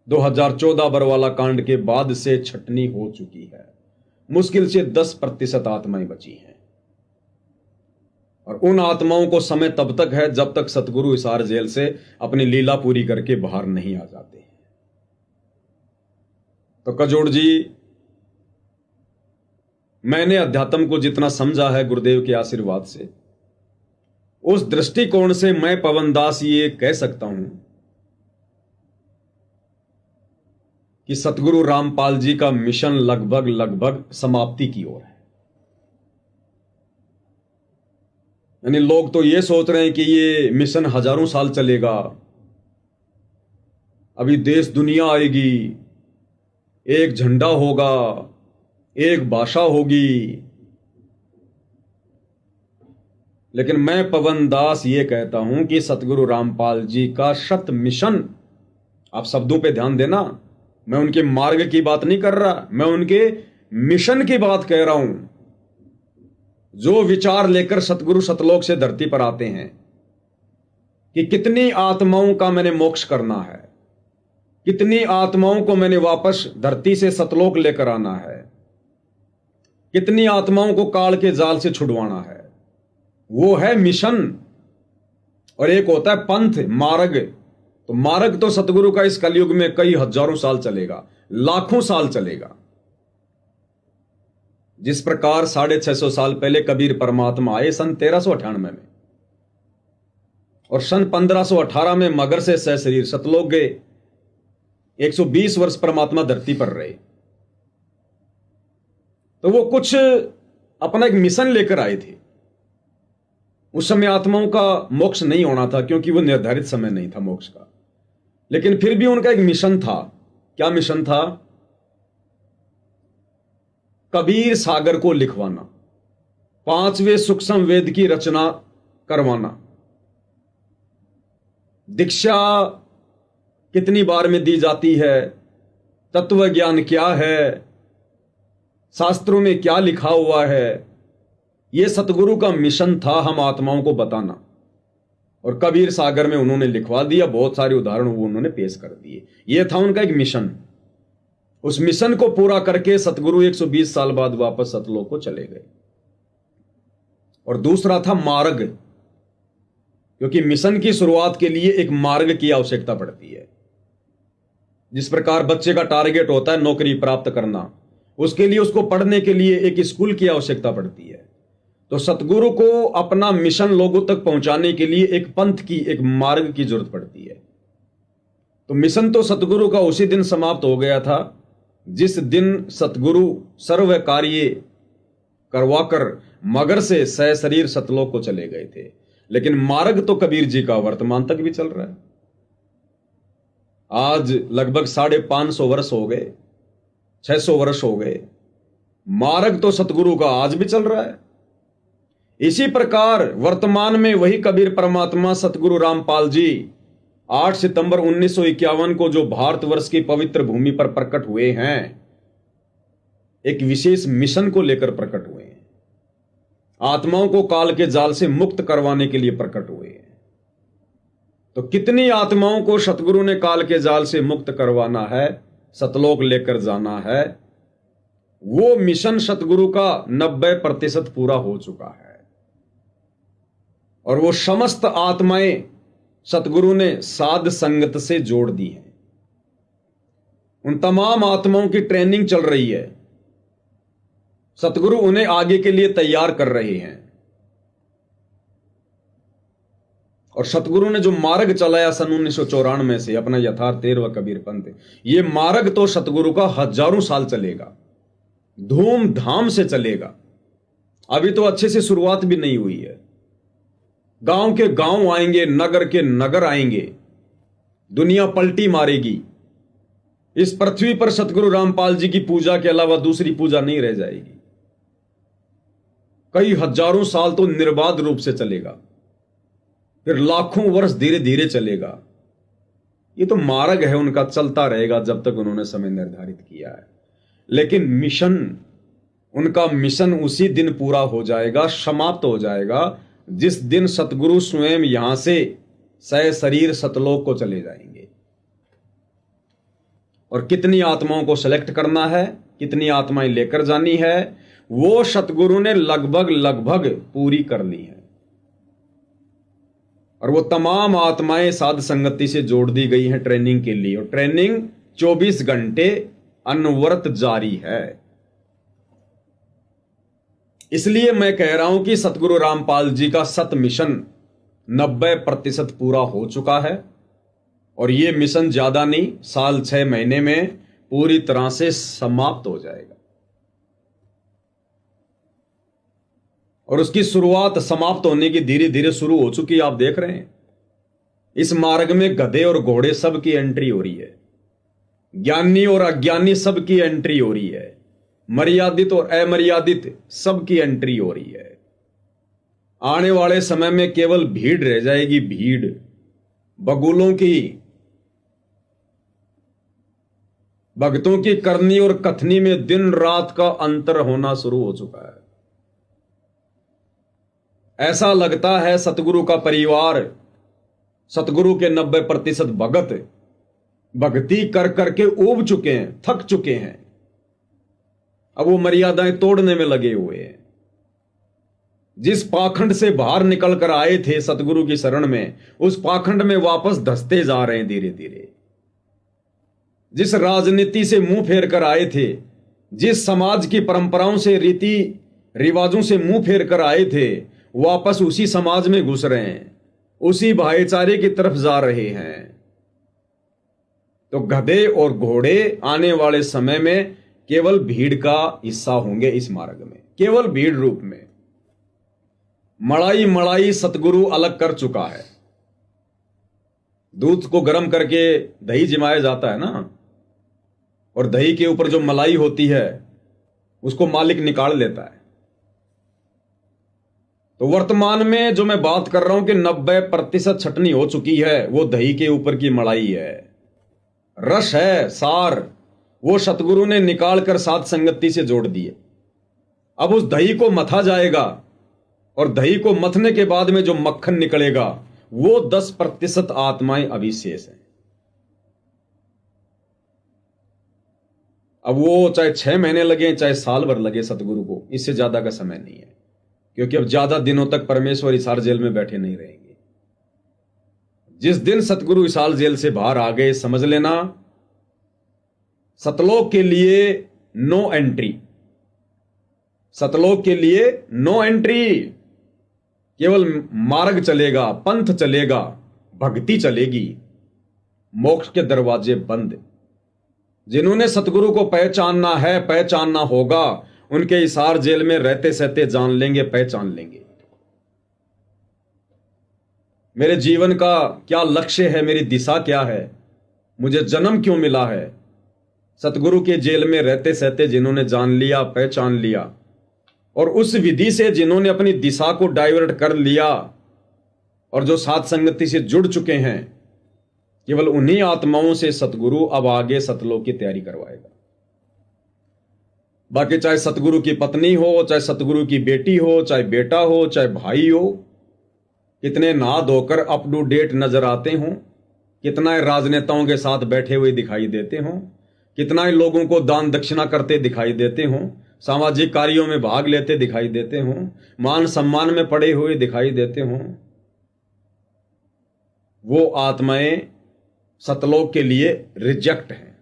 2014 बरवाला कांड के बाद से छटनी हो चुकी है। मुश्किल से 10% आत्माएं बची हैं। और उन आत्माओं को समय तब तक है जब तक सतगुरु हिसार जेल से अपनी लीला पूरी करके बाहर नहीं आ जाते। तो कजोड़ जी, मैंने अध्यात्म को जितना समझा है गुरुदेव के आशीर्वाद से, उस दृष्टिकोण से मैं पवनदास ये कह सकता हूं कि सतगुरु रामपाल जी का मिशन लगभग समाप्ति की ओर है। यानी लोग तो ये सोच रहे हैं कि ये मिशन हजारों साल चलेगा, अभी देश दुनिया आएगी, एक झंडा होगा, एक भाषा होगी। लेकिन मैं पवन दास ये कहता हूं कि सतगुरु रामपाल जी का शत मिशन, आप शब्दों पे ध्यान देना, मैं उनके मार्ग की बात नहीं कर रहा, मैं उनके मिशन की बात कह रहा हूं। जो विचार लेकर सतगुरु सतलोक से धरती पर आते हैं कि कितनी आत्माओं का मैंने मोक्ष करना है, कितनी आत्माओं को मैंने वापस धरती से सतलोक लेकर आना है, कितनी आत्माओं को काल के जाल से छुड़वाना है, वो है मिशन। और एक होता है पंथ, मार्ग। तो मार्ग तो सतगुरु का इस कलयुग में कई हजारों साल चलेगा, लाखों साल चलेगा। जिस प्रकार 650 साल पहले कबीर परमात्मा आए सन 1398 में, और सन 1518 में मगर से सशरीर सतलोक गए। 120 वर्ष परमात्मा धरती पर रहे। तो वो कुछ अपना एक मिशन लेकर आए थे। उस समय आत्माओं का मोक्ष नहीं होना था, क्योंकि वो निर्धारित समय नहीं था मोक्ष का। लेकिन फिर भी उनका एक मिशन था। क्या मिशन था? कबीर सागर को लिखवाना, 5वें सूक्ष्म वेद की रचना करवाना। दीक्षा कितनी बार में दी जाती है, तत्व ज्ञान क्या है, शास्त्रों में क्या लिखा हुआ है, यह सतगुरु का मिशन था हम आत्माओं को बताना। और कबीर सागर में उन्होंने लिखवा दिया। बहुत सारे उदाहरण वो उन्होंने पेश कर दिए। यह था उनका एक मिशन। उस मिशन को पूरा करके सतगुरु 120 साल बाद वापस सतलोक को चले गए। और दूसरा था मार्ग, क्योंकि मिशन की शुरुआत के लिए एक मार्ग की आवश्यकता पड़ती है। जिस प्रकार बच्चे का टारगेट होता है नौकरी प्राप्त करना, उसके लिए उसको पढ़ने के लिए एक स्कूल की आवश्यकता पड़ती है। तो सतगुरु को अपना मिशन लोगों तक पहुंचाने के लिए एक पंथ की, एक मार्ग की जरूरत पड़ती है। तो मिशन तो सतगुरु का उसी दिन समाप्त हो गया था जिस दिन सतगुरु सर्व कार्य करवाकर मगर से सशरीर सतलोक को चले गए थे। लेकिन मार्ग तो कबीर जी का वर्तमान तक भी चल रहा है। आज लगभग 550 वर्ष हो गए, 600 वर्ष हो गए। मार्ग तो सतगुरु का आज भी चल रहा है। इसी प्रकार वर्तमान में वही कबीर परमात्मा सतगुरु रामपाल जी 8 सितंबर 1951 को जो भारतवर्ष की पवित्र भूमि पर प्रकट हुए हैं, एक विशेष मिशन को लेकर प्रकट हुए हैं। आत्माओं को काल के जाल से मुक्त करवाने के लिए प्रकट हुए हैं। तो कितनी आत्माओं को सतगुरु ने काल के जाल से मुक्त करवाना है, सतलोक लेकर जाना है, वो मिशन सतगुरु का 90% पूरा हो चुका है। और वो समस्त आत्माएं सतगुरु ने साध संगत से जोड़ दी हैं। उन तमाम आत्माओं की ट्रेनिंग चल रही है। सतगुरु उन्हें आगे के लिए तैयार कर रहे हैं। और सतगुरु ने जो मार्ग चलाया सन 1994 से, अपना यथार्थ 13वां कबीर पंथ, ये मार्ग तो सतगुरु का हजारों साल चलेगा, धूमधाम से चलेगा। अभी तो अच्छे से शुरुआत भी नहीं हुई है। गांव के गांव आएंगे, नगर के नगर आएंगे, दुनिया पलटी मारेगी। इस पृथ्वी पर सतगुरु रामपाल जी की पूजा के अलावा दूसरी पूजा नहीं रह जाएगी। कई हजारों साल तो निर्बाध रूप से चलेगा, फिर लाखों वर्ष धीरे धीरे चलेगा। ये तो मार्ग है उनका, चलता रहेगा जब तक उन्होंने समय निर्धारित किया है। लेकिन मिशन, उनका मिशन उसी दिन पूरा हो जाएगा, समाप्त हो जाएगा जिस दिन सतगुरु स्वयं यहां से सशरीर सतलोक को चले जाएंगे। और कितनी आत्माओं को सेलेक्ट करना है, कितनी आत्माएं लेकर जानी है, वो सतगुरु ने लगभग पूरी कर ली है। और वो तमाम आत्माएं साध संगति से जोड़ दी गई हैं ट्रेनिंग के लिए। और ट्रेनिंग 24 घंटे अनवरत जारी है। इसलिए मैं कह रहा हूं कि सतगुरु रामपाल जी का सत मिशन 90% पूरा हो चुका है। और यह मिशन ज्यादा नहीं, साल 6 महीने में पूरी तरह से समाप्त हो जाएगा। और उसकी शुरुआत समाप्त होने की धीरे धीरे शुरू हो चुकी, आप देख रहे हैं। इस मार्ग में गधे और घोड़े सब की एंट्री हो रही है, ज्ञानी और अज्ञानी सब की एंट्री हो रही है, मर्यादित और अमर्यादित सब की एंट्री हो रही है। आने वाले समय में केवल भीड़ रह जाएगी, भीड़ बगुलों की, भक्तों की करनी और कथनी में दिन रात का अंतर होना शुरू हो चुका है। ऐसा लगता है सतगुरु का परिवार, सतगुरु के 90% भगत भक्ति कर करके ऊब चुके हैं, थक चुके हैं। अब वो मर्यादाएं तोड़ने में लगे हुए हैं। जिस पाखंड से बाहर निकल कर आए थे सतगुरु की शरण में, उस पाखंड में वापस धंसते जा रहे हैं धीरे धीरे। जिस राजनीति से मुंह फेर कर आए थे, जिस समाज की परंपराओं से रीति रिवाजों से मुंह फेर कर आए थे, वापस उसी समाज में घुस रहे हैं, उसी भाईचारे की तरफ जा रहे हैं। तो गधे और घोड़े आने वाले समय में केवल भीड़ का हिस्सा होंगे इस मार्ग में, केवल भीड़ रूप में। मड़ाई मड़ाई सतगुरु अलग कर चुका है। दूध को गर्म करके दही जमाया जाता है ना, और दही के ऊपर जो मलाई होती है उसको मालिक निकाल लेता है। तो वर्तमान में जो मैं बात कर रहा हूं कि 90% छटनी हो चुकी है, वो दही के ऊपर की मलाई है, रस है, सार वो सतगुरु ने निकाल कर साथ संगति से जोड़ दिए। अब उस दही को मथा जाएगा, और दही को मथने के बाद में जो मक्खन निकलेगा वो 10% आत्माएं अविशेष हैं। अब वो चाहे 6 महीने लगे चाहे साल भर लगे सतगुरु को, इससे ज्यादा का समय नहीं है, क्योंकि अब ज्यादा दिनों तक परमेश्वर हिसार जेल में बैठे नहीं रहेंगे। जिस दिन सतगुरु हिसार जेल से बाहर आ गए, समझ लेना सतलोक के लिए नो एंट्री, सतलोक के लिए नो एंट्री। केवल मार्ग चलेगा, पंथ चलेगा, भक्ति चलेगी, मोक्ष के दरवाजे बंद। जिन्होंने सतगुरु को पहचानना है, पहचानना होगा, उनके हिसार जेल में रहते सहते जान लेंगे, पहचान लेंगे मेरे जीवन का क्या लक्ष्य है, मेरी दिशा क्या है, मुझे जन्म क्यों मिला है। सतगुरु के जेल में रहते सहते जिन्होंने जान लिया, पहचान लिया, और उस विधि से जिन्होंने अपनी दिशा को डाइवर्ट कर लिया, और जो साथ संगति से जुड़ चुके हैं, केवल उन्हीं आत्माओं से सतगुरु अब आगे सतलोक की तैयारी करवाएगा। बाकी चाहे सतगुरु की पत्नी हो, चाहे सतगुरु की बेटी हो, चाहे बेटा हो, चाहे भाई हो, कितने नहा धोकर अप टू डेट नजर आते हों, कितना राजनेताओं के साथ बैठे हुए दिखाई देते हों, कितना ही लोगों को दान दक्षिणा करते दिखाई देते हों, सामाजिक कार्यों में भाग लेते दिखाई देते हों, मान सम्मान में पड़े हुए दिखाई देते हों, वो आत्माएं सतलोक के लिए रिजेक्ट हैं।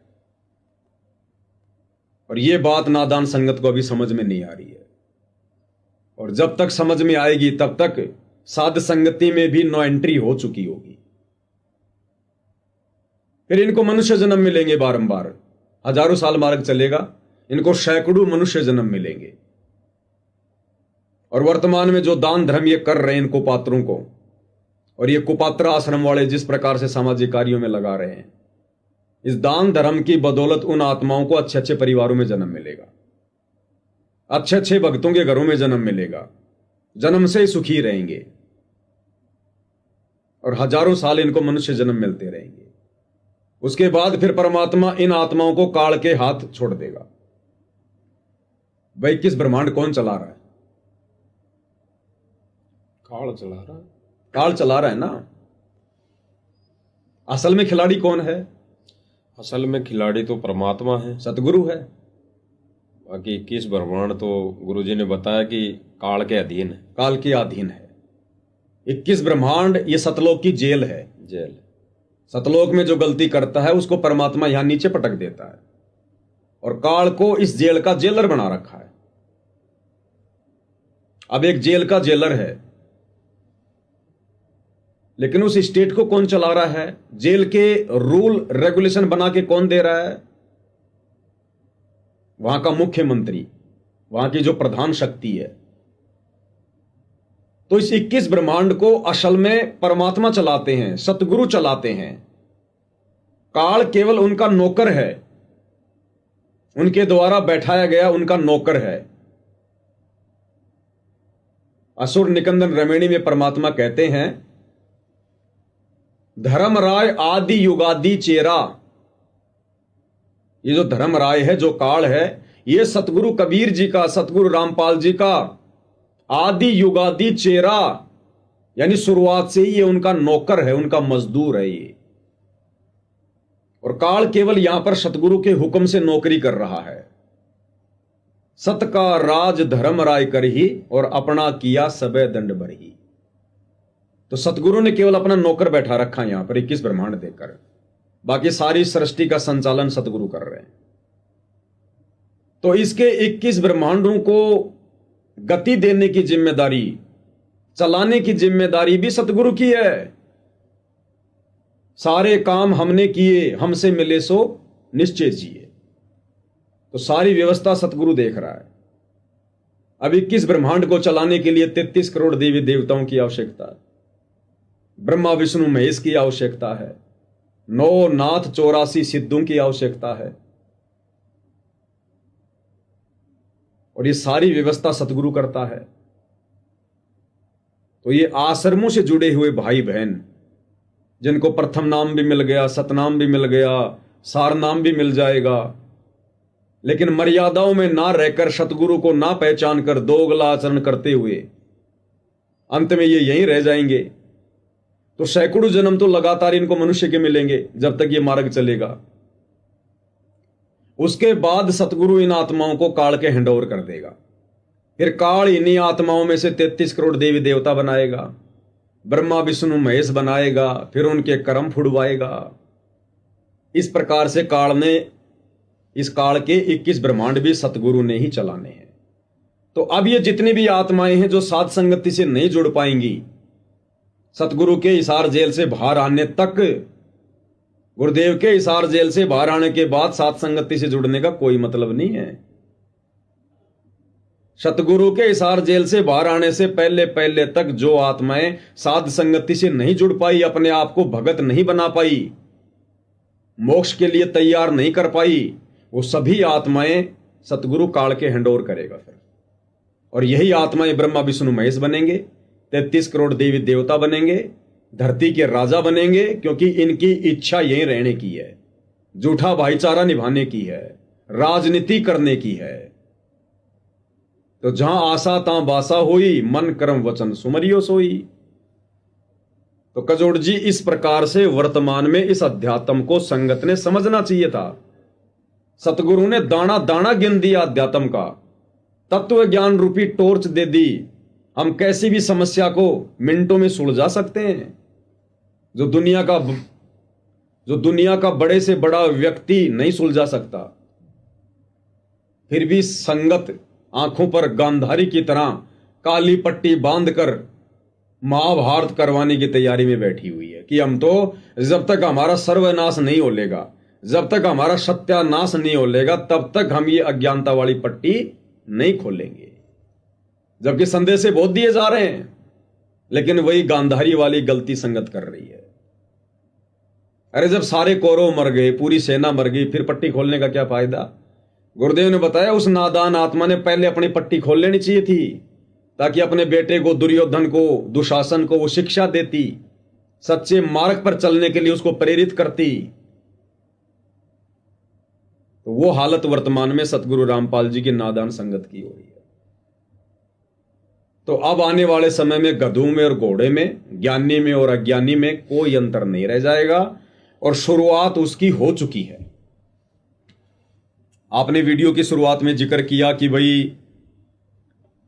और ये बात नादान संगत को अभी समझ में नहीं आ रही है, और जब तक समझ में आएगी तब तक साध संगति में भी नो एंट्री हो चुकी होगी। फिर इनको मनुष्य जन्म मिलेंगे बारंबार, हजारों साल मार्ग चलेगा, इनको सैकड़ों मनुष्य जन्म मिलेंगे। और वर्तमान में जो दान धर्म ये कर रहे हैं इनको पात्रों को, और ये कुपात्र आश्रम वाले जिस प्रकार से सामाजिक कार्यों में लगा रहे हैं, इस दान धर्म की बदौलत उन आत्माओं को अच्छे अच्छे परिवारों में जन्म मिलेगा, अच्छे अच्छे भक्तों के घरों में जन्म मिलेगा, जन्म से ही सुखी रहेंगे, और हजारों साल इनको मनुष्य जन्म मिलते रहेंगे। उसके बाद फिर परमात्मा इन आत्माओं को काल के हाथ छोड़ देगा। भाई किस ब्रह्मांड कौन चला रहा है? काल चला रहा है, काल चला रहा है ना। असल में खिलाड़ी कौन है? असल में खिलाड़ी तो परमात्मा है, सतगुरु है। बाकी 21 ब्रह्मांड तो गुरुजी ने बताया कि काल के अधीन है, काल के अधीन है। 21 ब्रह्मांड ये सतलोक की जेल है, जेल। सतलोक में जो गलती करता है उसको परमात्मा यहां नीचे पटक देता है, और काल को इस जेल का जेलर बना रखा है। अब एक जेल का जेलर है, लेकिन उस स्टेट को कौन चला रहा है? जेल के रूल रेगुलेशन बना के कौन दे रहा है? वहां का मुख्यमंत्री, वहां की जो प्रधान शक्ति है। तो इस 21 ब्रह्मांड को असल में परमात्मा चलाते हैं, सतगुरु चलाते हैं। काल केवल उनका नौकर है, उनके द्वारा बैठाया गया उनका नौकर है। असुर निकंदन रमेणी में परमात्मा कहते हैं, धर्मराय आदि युगादि चेरा। ये जो धर्मराय है, जो काल है, ये सतगुरु कबीर जी का, सतगुरु रामपाल जी का आदि युगादि चेरा, यानी शुरुआत से ही ये उनका नौकर है, उनका मजदूर है ये। और काल केवल यहां पर सतगुरु के हुक्म से नौकरी कर रहा है। सत का राज धर्म राय कर ही और अपना किया सबे दंड बरही। तो सतगुरु ने केवल अपना नौकर बैठा रखा यहां पर 21 ब्रह्मांड देकर, बाकी सारी सृष्टि का संचालन सतगुरु कर रहे हैं। तो इसके 21 ब्रह्मांडों को गति देने की जिम्मेदारी, चलाने की जिम्मेदारी भी सतगुरु की है। सारे काम हमने किए, हमसे मिले सो निश्चय जिए। तो सारी व्यवस्था सतगुरु देख रहा है। अब 21 ब्रह्मांड को चलाने के लिए 33 करोड़ देवी देवताओं की आवश्यकता है, ब्रह्मा विष्णु महेश की आवश्यकता है, 9 नाथ 84 सिद्धों की आवश्यकता है। और ये सारी व्यवस्था सतगुरु करता है। तो ये आश्रमों से जुड़े हुए भाई बहन, जिनको प्रथम नाम भी मिल गया, सतनाम भी मिल गया, सार नाम भी मिल जाएगा, लेकिन मर्यादाओं में ना रहकर, सतगुरु को ना पहचान कर, दोगला आचरण करते हुए अंत में ये यहीं रह जाएंगे। तो सैकड़ों जन्म तो लगातार इनको मनुष्य के मिलेंगे जब तक ये मार्ग चलेगा। उसके बाद सतगुरु इन आत्माओं को काल के हैंडओवर कर देगा। फिर काल इन्हीं आत्माओं में से 33 करोड़ देवी देवता बनाएगा, ब्रह्मा विष्णु महेश बनाएगा, फिर उनके कर्म फुड़वाएगा। इस प्रकार से इस काल के 21 ब्रह्मांड भी सतगुरु ने ही चलाने हैं। तो अब ये जितनी भी आत्माएं हैं जो साध संगति से नहीं जुड़ पाएंगी, सतगुरु के हिसार जेल से बाहर आने तक, गुरुदेव के हिसार जेल से बाहर आने के बाद साध संगति से जुड़ने का कोई मतलब नहीं है। सतगुरु के हिसार जेल से बाहर आने से पहले पहले तक जो आत्माएं साध संगति से नहीं जुड़ पाई, अपने आप को भगत नहीं बना पाई, मोक्ष के लिए तैयार नहीं कर पाई, वो सभी आत्माएं सतगुरु काल के हैंडओवर करेगा फिर। और यही आत्माएं ब्रह्मा विष्णु महेश बनेंगे, 33 करोड़ देवी देवता बनेंगे, धरती के राजा बनेंगे, क्योंकि इनकी इच्छा यहीं रहने की है, झूठा भाईचारा निभाने की है, राजनीति करने की है। तो जहां आशा तां बासा होई, मन कर्म वचन सुमरियो सोई। तो कजोड़ जी, इस प्रकार से वर्तमान में इस अध्यात्म को संगत ने समझना चाहिए था। सतगुरु ने दाना दाना गिन दिया अध्यात्म का, तत्व ज्ञान रूपी टॉर्च दे दी। हम कैसी भी समस्या को मिनटों में सुलझा सकते हैं। जो दुनिया का बड़े से बड़ा व्यक्ति नहीं सुलझा सकता, फिर भी संगत आंखों पर गांधारी की तरह काली पट्टी बांधकर महाभारत करवाने की तैयारी में बैठी हुई है कि हम तो जब तक हमारा सर्वनाश नहीं हो लेगा, जब तक हमारा सत्यानाश नहीं हो लेगा, तब तक हम ये अज्ञानता वाली पट्टी नहीं खोलेंगे। जबकि संदेश बहुत दिए जा रहे हैं, लेकिन वही गांधारी वाली गलती संगत कर रही है। अरे जब सारे कौरव मर गए, पूरी सेना मर गई, फिर पट्टी खोलने का क्या फायदा? गुरुदेव ने बताया उस नादान आत्मा ने पहले अपनी पट्टी खोल लेनी चाहिए थी, ताकि अपने बेटे को, दुर्योधन को, दुशासन को वो शिक्षा देती, सच्चे मार्ग पर चलने के लिए उसको प्रेरित करती। तो वो हालत वर्तमान में सतगुरु रामपाल जी की नादान संगत की हो रही है। तो अब आने वाले समय में गधों में और घोड़े में, ज्ञानी में और अज्ञानी में कोई अंतर नहीं रह जाएगा, और शुरुआत उसकी हो चुकी है। आपने वीडियो की शुरुआत में जिक्र किया कि भाई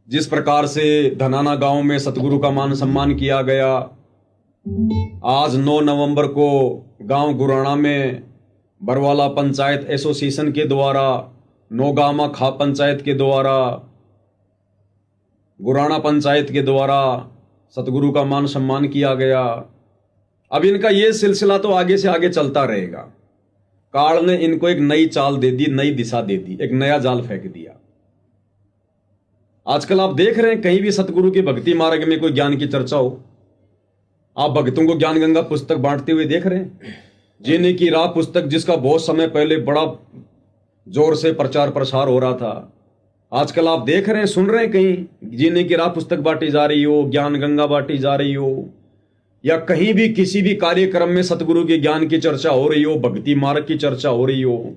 जिस प्रकार से धनाना गांव में सतगुरु का मान सम्मान किया गया, आज 9 नवंबर को गांव गुराना में बरवाला पंचायत एसोसिएशन के द्वारा, नौगामा खा पंचायत के द्वारा, गुराना पंचायत के द्वारा सतगुरु का मान सम्मान किया गया। अब इनका यह सिलसिला तो आगे से आगे चलता रहेगा। काल ने इनको एक नई चाल दे दी, नई दिशा दे दी, एक नया जाल फेंक दिया। आजकल आप देख रहे हैं कहीं भी सतगुरु के भक्ति मार्ग में कोई ज्ञान की चर्चा हो, आप भक्तों को ज्ञान गंगा पुस्तक बांटते हुए देख रहे हैं। जीने की राह पुस्तक, जिसका बहुत समय पहले बड़ा जोर से प्रचार प्रसार हो रहा था, आजकल आप देख रहे हैं, सुन रहे हैं कहीं जीने की राह पुस्तक बांटी जा रही हो, ज्ञान गंगा बांटी जा रही हो, या कहीं भी किसी भी कार्यक्रम में सतगुरु के ज्ञान की चर्चा हो रही हो, भक्ति मार्ग की चर्चा हो रही हो।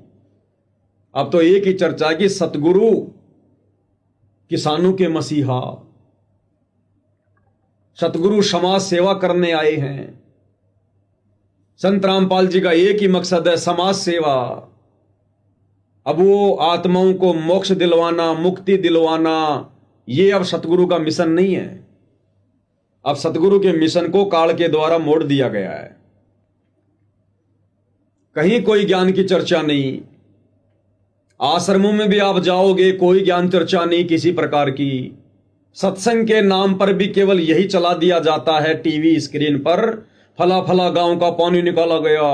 अब तो एक ही चर्चा है कि सतगुरु किसानों के मसीहा, सतगुरु समाज सेवा करने आए हैं। संत रामपाल जी का एक ही मकसद है, समाज सेवा। अब वो आत्माओं को मोक्ष दिलवाना, मुक्ति दिलवाना, ये अब सतगुरु का मिशन नहीं है। अब सतगुरु के मिशन को काल के द्वारा मोड़ दिया गया है। कहीं कोई ज्ञान की चर्चा नहीं, आश्रमों में भी आप जाओगे कोई ज्ञान चर्चा नहीं किसी प्रकार की। सत्संग के नाम पर भी केवल यही चला दिया जाता है टीवी स्क्रीन पर, फला फला गांव का पानी निकाला गया,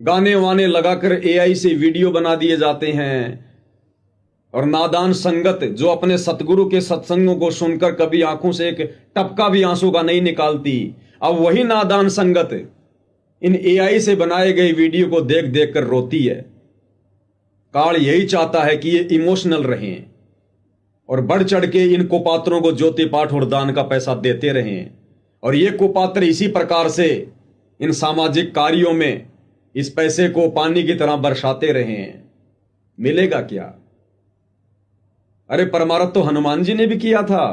गाने वाने लगाकर एआई से वीडियो बना दिए जाते हैं। और नादान संगत जो अपने सतगुरु के सत्संगों को सुनकर कभी आंखों से एक टपका भी आंसू का नहीं निकालती, अब वही नादान संगत इन एआई से बनाए गए वीडियो को देख देख कर रोती है। काल यही चाहता है कि ये इमोशनल रहें और बढ़ चढ़ के इन कुपात्रों को ज्योति पाठ और दान का पैसा देते रहें, और ये कुपात्र इसी प्रकार से इन सामाजिक कार्यों में इस पैसे को पानी की तरह बरसाते रहें। मिलेगा क्या? अरे परमार्थ तो हनुमान जी ने भी किया था,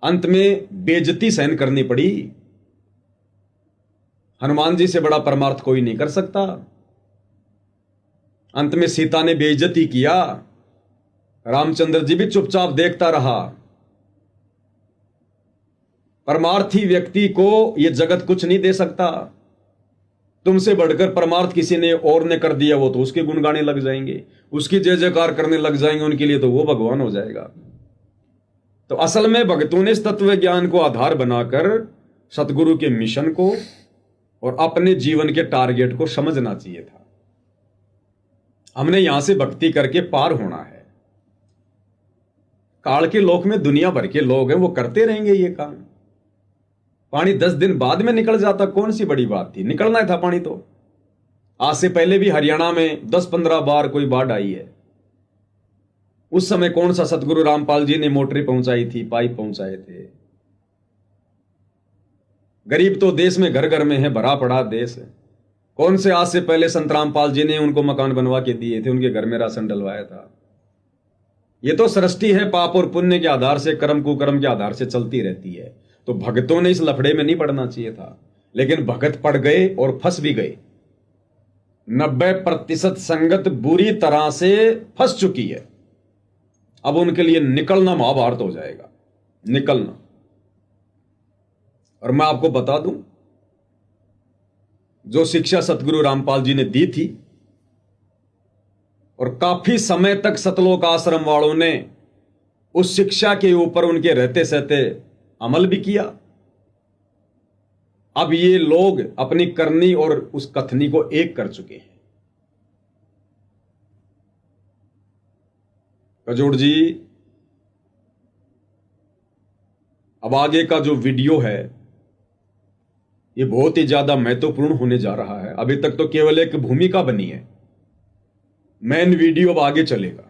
अंत में बेइज्जती सहन करनी पड़ी। हनुमान जी से बड़ा परमार्थ कोई नहीं कर सकता। अंत में सीता ने बेइज्जती किया, रामचंद्र जी भी चुपचाप देखता रहा। परमार्थी व्यक्ति को यह जगत कुछ नहीं दे सकता। तुमसे बढ़कर परमार्थ किसी ने और ने कर दिया, वो तो उसके गुण गाने लग जाएंगे, उसकी जय जयकार करने लग जाएंगे, उनके लिए तो वो भगवान हो जाएगा। तो असल में भक्तों ने इस तत्व ज्ञान को आधार बनाकर सतगुरु के मिशन को और अपने जीवन के टारगेट को समझना चाहिए था। हमने यहां से भक्ति करके पार होना है। काल के लोक में दुनिया भर के लोग हैं, वो करते रहेंगे ये काम। पानी 10 दिन बाद में निकल जाता, कौन सी बड़ी बात थी, निकलना था पानी तो। आज से पहले भी हरियाणा में 10-15 बार कोई बाढ़ आई है। उस समय कौन सा सतगुरु रामपाल जी ने मोटरें पहुंचाई थी, पाइप पहुंचाए थे। गरीब तो देश में घर घर में है, भरा पड़ा देश है। कौन से आज से पहले संत रामपाल जी ने उनको मकान बनवा के दिए थे, उनके घर में राशन डलवाया था। ये तो सृष्टि है, पाप और पुण्य के आधार से, कर्म कुकर्म के आधार से चलती रहती है। तो भक्तों ने इस लफड़े में नहीं पड़ना चाहिए था, लेकिन भगत पड़ गए और फंस भी गए। 90% संगत बुरी तरह से फंस चुकी है। अब उनके लिए निकलना महाभारत हो जाएगा, निकलना। और मैं आपको बता दूं, जो शिक्षा सतगुरु रामपाल जी ने दी थी और काफी समय तक सतलोक आश्रम वालों ने उस शिक्षा के ऊपर उनके रहते सहते अमल भी किया, अब ये लोग अपनी करनी और उस कथनी को एक कर चुके हैं। कजोड़ जी, अब आगे का जो वीडियो है ये बहुत ही ज्यादा महत्वपूर्ण होने जा रहा है। अभी तक तो केवल एक भूमिका बनी है, मेन वीडियो अब आगे चलेगा।